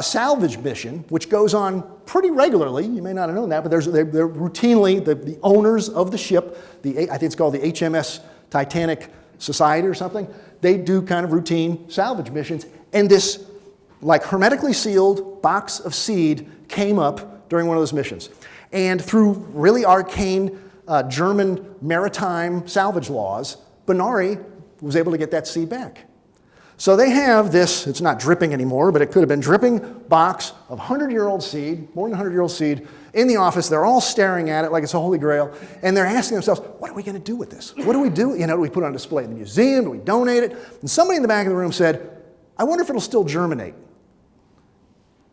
salvage mission, which goes on pretty regularly, you may not have known that, but they're routinely, the owners of the ship, I think it's called the HMS Titanic Society or something, they do kind of routine salvage missions, and this hermetically sealed box of seed came up during one of those missions. And through really arcane German maritime salvage laws, Benary was able to get that seed back. So they have this, it's not dripping anymore, but it could have been dripping box of 100-year-old seed, more than 100-year-old seed, in the office. They're all staring at it like it's a holy grail, and they're asking themselves, what are we going to do with this? What do we do? Do we put it on display in the museum? Do we donate it? And somebody in the back of the room said, I wonder if it'll still germinate.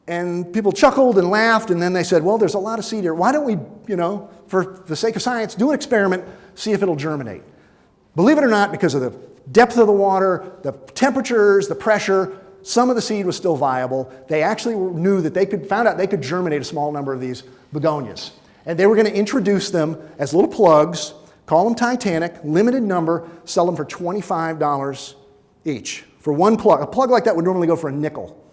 And people chuckled and laughed, and then they said, well, there's a lot of seed here. Why don't we, for the sake of science, do an experiment, see if it'll germinate. Believe it or not, because of the depth of the water, the temperatures, the pressure, some of the seed was still viable. They actually knew that found out they could germinate a small number of these begonias. And they were going to introduce them as little plugs, call them Titanic, limited number, sell them for $25 each. For one plug. A plug like that would normally go for a nickel,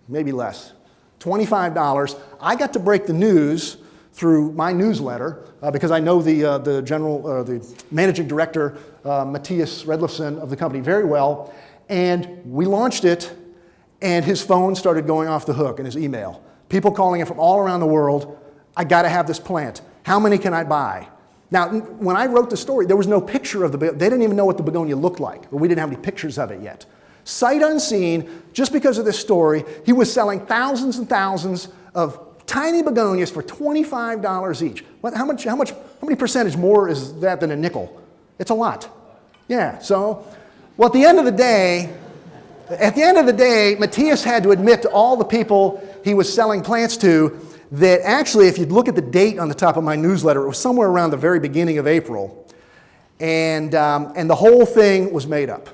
maybe less. $25. I got to break the news through my newsletter because I know the managing director, Matthias Redlifson of the company very well, and we launched it, and his phone started going off the hook and his email. People calling in from all around the world, I got to have this plant. How many can I buy? Now, when I wrote the story, there was no picture of they didn't even know what the begonia looked like, or we didn't have any pictures of it yet. Sight unseen, just because of this story, he was selling thousands and thousands of tiny begonias for $25 each. How many percentage more is that than a nickel? It's a lot. Yeah, so, well, at the end of the day, Matthias had to admit to all the people he was selling plants to that actually, if you look at the date on the top of my newsletter, it was somewhere around the very beginning of April, and the whole thing was made up.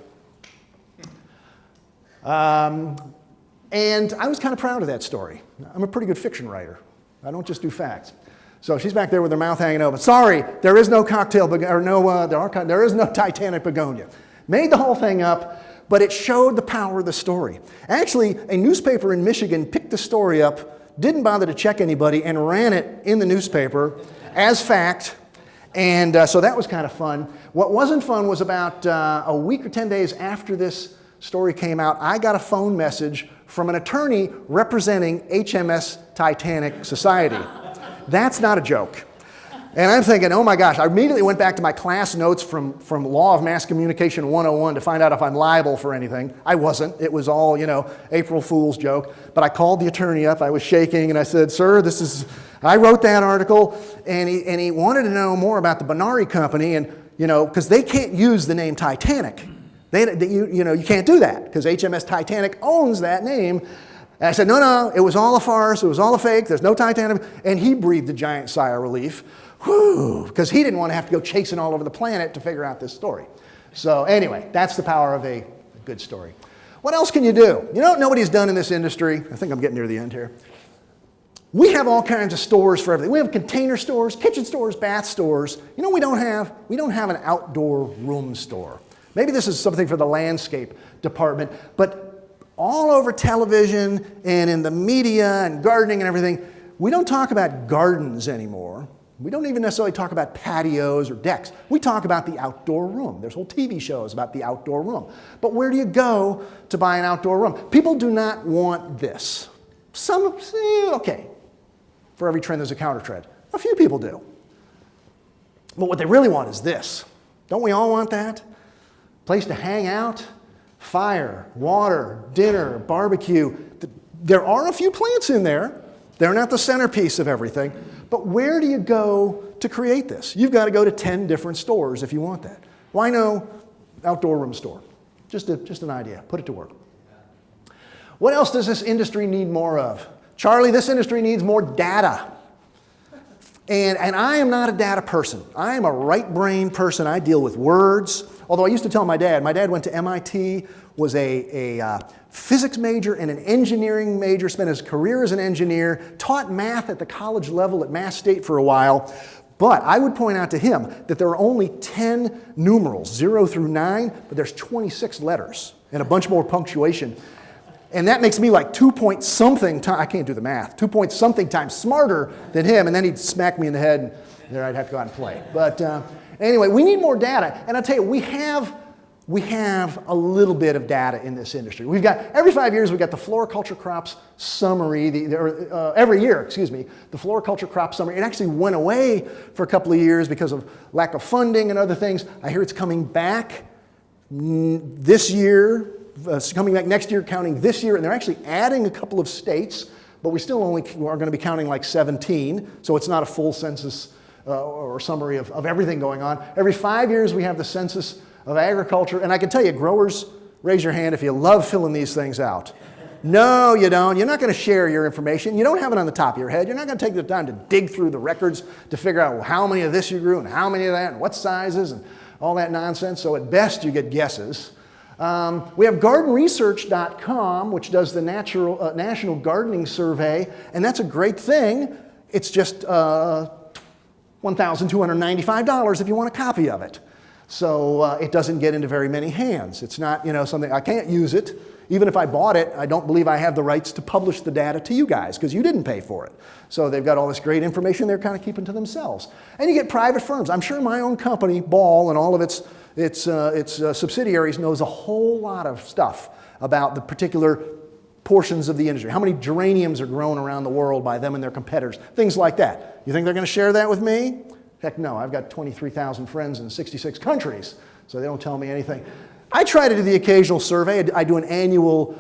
And I was kind of proud of that story. I'm a pretty good fiction writer. I don't just do facts. So she's back there with her mouth hanging open. Sorry, there is no there is no Titanic begonia. Made the whole thing up, but it showed the power of the story. Actually, a newspaper in Michigan picked the story up, didn't bother to check anybody, and ran it in the newspaper as fact. And so that was kind of fun. What wasn't fun was about a week or 10 days after this story came out, I got a phone message from an attorney representing HMS Titanic Society. That's not a joke. And I'm thinking, oh my gosh, I immediately went back to my class notes from Law of Mass Communication 101 to find out if I'm liable for anything. I wasn't. It was all, April Fool's joke. But I called the attorney up. I was shaking, and I said, sir, I wrote that article, and he wanted to know more about the Benary Company, and, because they can't use the name Titanic. You can't do that because HMS Titanic owns that name. And I said, no, it was all a farce. It was all a fake. There's no Titanic. And he breathed a giant sigh of relief, because he didn't want to have to go chasing all over the planet to figure out this story. So anyway, that's the power of a good story. What else can you do? You know what nobody's done in this industry? I think I'm getting near the end here. We have all kinds of stores for everything. We have container stores, kitchen stores, bath stores. You know what we don't have? We don't have an outdoor room store. Maybe this is something for the landscape department, but all over television and in the media and gardening and everything, we don't talk about gardens anymore. We don't even necessarily talk about patios or decks. We talk about the outdoor room. There's whole TV shows about the outdoor room. But where do you go to buy an outdoor room? People do not want this. Some say, okay, for every trend there's a counter trend. A few people do. But what they really want is this. Don't we all want that? Place to hang out, fire, water, dinner, barbecue. There are a few plants in there. They're not the centerpiece of everything. But where do you go to create this? You've got to go to 10 different stores if you want that. Why no outdoor room store? Just an idea. Put it to work. What else does this industry need more of? Charlie, this industry needs more data. And I am not a data person. I am a right-brain person. I deal with words. Although I used to tell my dad went to MIT, was a physics major and an engineering major, spent his career as an engineer, taught math at the college level at Mass State for a while. But I would point out to him that there are only 10 numerals, 0 through 9, but there's 26 letters and a bunch more punctuation. And that makes me like 2-point-something times, I can't do the math, 2-point-something times smarter than him, and then he'd smack me in the head, and there I'd have to go out and play. But anyway, we need more data. And I'll tell you, we have a little bit of data in this industry. We've got, every 5 years, we've got the FloraCulture Crops Summary, every year, the FloraCulture Crop Summary. It actually went away for a couple of years because of lack of funding and other things. I hear it's coming back this year, coming back next year, counting this year, and they're actually adding a couple of states, but we still only are going to be counting like 17, so it's not a full census or summary of everything going on. Every 5 years, we have the census of agriculture, and I can tell you, growers, raise your hand if you love filling these things out. No, you don't. You're not going to share your information. You don't have it on the top of your head. You're not going to take the time to dig through the records to figure out how many of this you grew and how many of that and what sizes and all that nonsense. So at best, you get guesses. We have gardenresearch.com, which does the National Gardening Survey, and that's a great thing. It's just $1,295 if you want a copy of it. So it doesn't get into very many hands. It's not, something, I can't use it. Even if I bought it, I don't believe I have the rights to publish the data to you guys because you didn't pay for it. So they've got all this great information they're kind of keeping to themselves. And you get private firms. I'm sure my own company, Ball, and all of its subsidiaries knows a whole lot of stuff about the particular portions of the industry. How many geraniums are grown around the world by them and their competitors? Things like that. You think they're going to share that with me? Heck no, I've got 23,000 friends in 66 countries, so they don't tell me anything. I try to do the occasional survey. I do an annual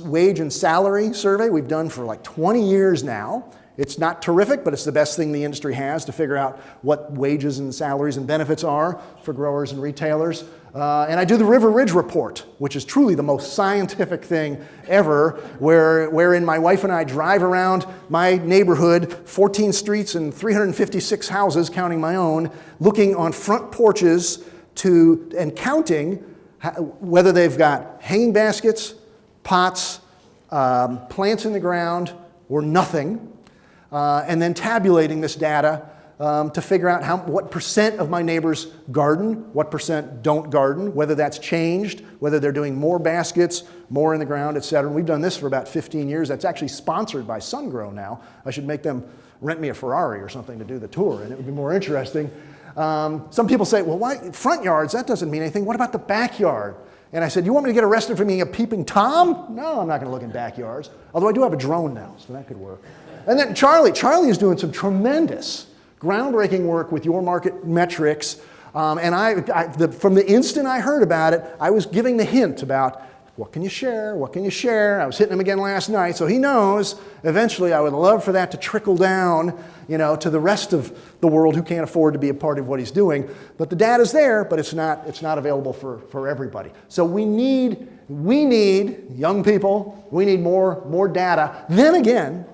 wage and salary survey we've done for like 20 years now. It's not terrific, but it's the best thing the industry has to figure out what wages and salaries and benefits are for growers and retailers. And I do the River Ridge Report, which is truly the most scientific thing ever, wherein my wife and I drive around my neighborhood, 14 streets and 356 houses, counting my own, looking on front porches and counting whether they've got hanging baskets, pots, plants in the ground, or nothing, and then tabulating this data to figure out what percent of my neighbors garden, what percent don't garden, whether that's changed, whether they're doing more baskets, more in the ground, et cetera. And we've done this for about 15 years. That's actually sponsored by SunGrow now. I should make them rent me a Ferrari or something to do the tour, and it would be more interesting. Some people say, well, why front yards? That doesn't mean anything. What about the backyard? And I said, you want me to get arrested for being a peeping Tom? No, I'm not going to look in backyards. Although I do have a drone now, so that could work. And then Charlie is doing some tremendous, groundbreaking work with your market metrics. And from the instant I heard about it, I was giving the hint about what can you share, what can you share? I was hitting him again last night, so he knows eventually I would love for that to trickle down, to the rest of the world who can't afford to be a part of what he's doing. But the data's there, but it's not available for everybody. So we need young people, we need more data. Then again,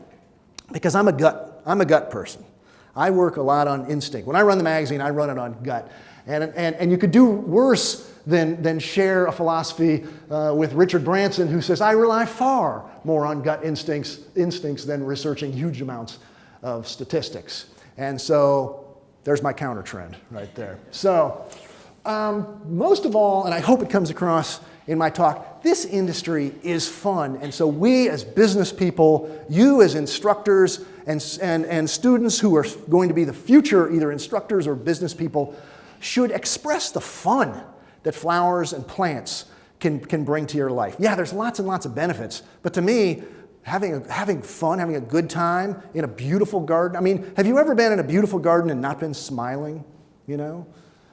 because I'm a gut person. I work a lot on instinct. When I run the magazine, I run it on gut. And you could do worse than share a philosophy with Richard Branson, who says, I rely far more on gut instincts than researching huge amounts of statistics. And so there's my counter trend right there. So most of all, and I hope it comes across in my talk, this industry is fun. And so we as business people, you as instructors and students who are going to be the future either instructors or business people should express the fun that flowers and plants can bring to your life. Yeah, there's lots and lots of benefits, but to me, having fun, having a good time in a beautiful garden. I mean, have you ever been in a beautiful garden and not been smiling? You know?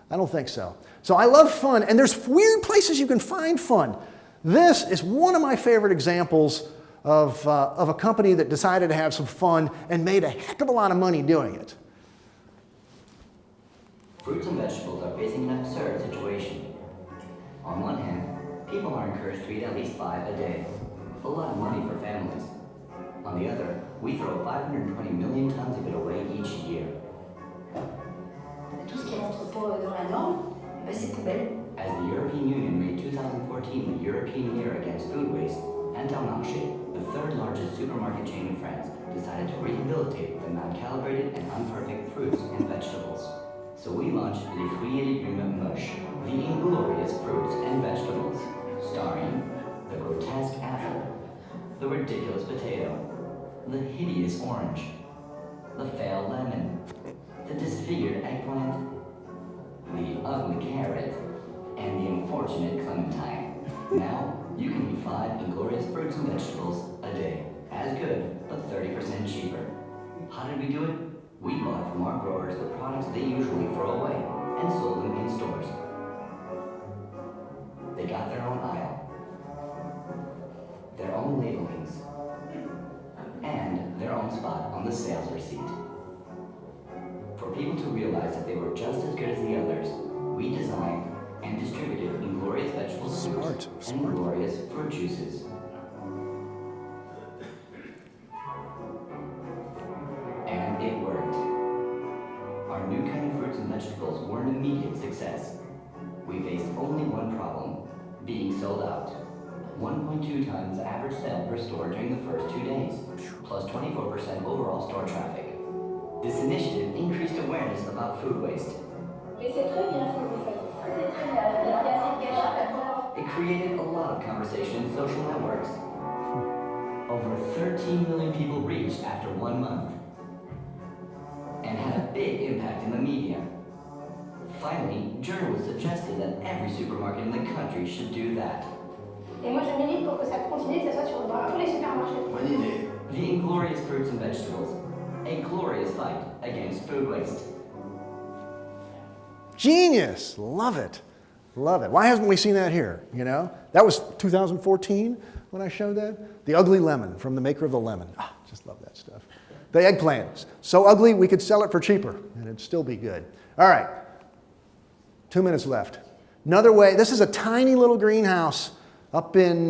I don't think so. So I love fun, and there's weird places you can find fun. This is one of my favorite examples of a company that decided to have some fun and made a heck of a lot of money doing it. Fruits and vegetables are facing an absurd situation. On one hand, people are encouraged to eat at least 5 a day. A lot of money for families. On the other, we throw 520 million tons of it away each year. Tout ce qui est entrepôt dans la norme, c'est poubelle. As the European Union made 2014 the European Year Against Food Waste, Intermarché, the third largest supermarket chain in France, decided to rehabilitate the non-calibrated and unperfect fruits and vegetables. So we launched Les Fruits et Légumes Moches, the inglorious fruits and vegetables, starring the grotesque apple, the ridiculous potato, the hideous orange, the failed lemon, the disfigured eggplant, the ugly carrot, and the unfortunate clementine. Now, you can eat 5 inglorious fruits and vegetables a day. As good, but 30% cheaper. How did we do it? We bought from our growers the products they usually throw away and sold them in stores. They got their own aisle, their own labelings, and their own spot on the sales receipt. For people to realize that they were just as good as the others, we designed and distributed inglorious vegetable soups and inglorious fruit juices. And it worked. Our new kind of fruits and vegetables were an immediate success. We faced only one problem, being sold out. 1.2 times average sale per store during the first 2 days, plus 24% overall store traffic. This initiative increased awareness about food waste. It created a lot of conversation in social networks. Over 13 million people reached after 1 month, and had a big impact in the media. Finally, journalists suggested that every supermarket in the country should do that. Et moi je milite pour que ça continue, que ça soit dans tous les supermarchés. Bonne idée. The inglorious fruits and vegetables. A glorious fight against food waste. Genius! Love it. Love it. Why haven't we seen that here? You know? That was 2014 when I showed that. The ugly lemon from the maker of the lemon. Ah, just love that stuff. The eggplant. So ugly we could sell it for cheaper and it'd still be good. All right. 2 minutes left. Another way, this is a tiny little greenhouse up in,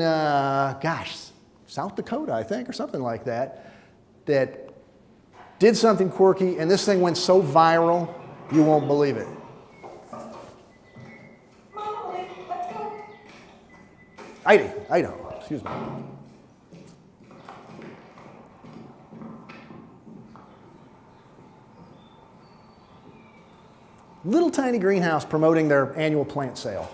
South Dakota, I think, or something like that, that did something quirky, and this thing went so viral, you won't believe it. Idaho, excuse me. Little tiny greenhouse promoting their annual plant sale.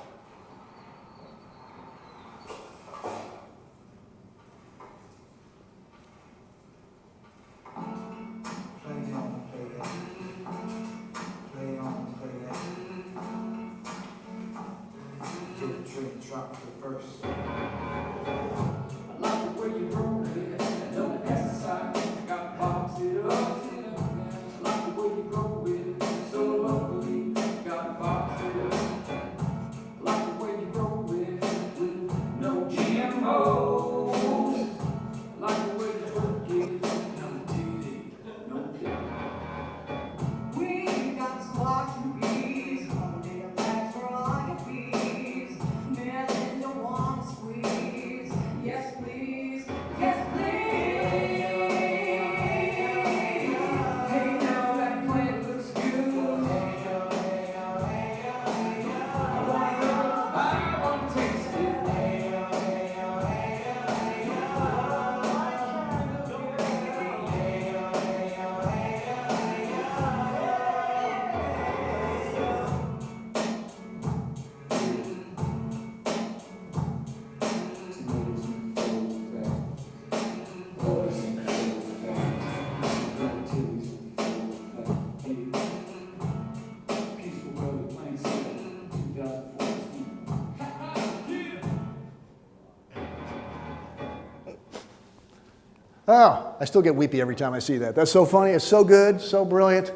Oh, I still get weepy every time I see that. That's so funny. It's so good, so brilliant.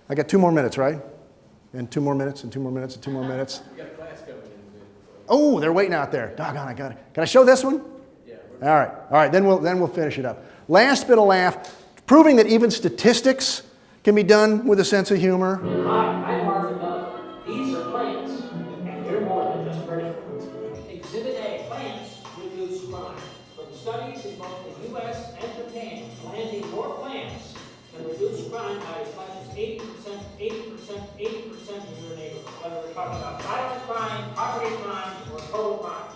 I got 2 more minutes, right? And 2 more minutes, and 2 more minutes, and 2 more minutes. You got a class coming in. Oh, they're waiting out there. Doggone, I got it. Can I show this one? Yeah. All right. Then we'll finish it up. Last bit of laugh, proving that even statistics can be done with a sense of humor. Hi, I'm Mark Miller. These are plants, and they're more than just pretty. Exhibit A, plants reduce crime. From studies in both the U.S. and Japan, planting more plants can reduce crime by as much as 80% in your neighborhood, whether we're talking about violent crime, property crime, or total crimes.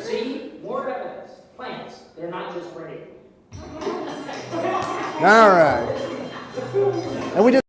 See, more evidence. Plants, they're not just pretty. All right. And we just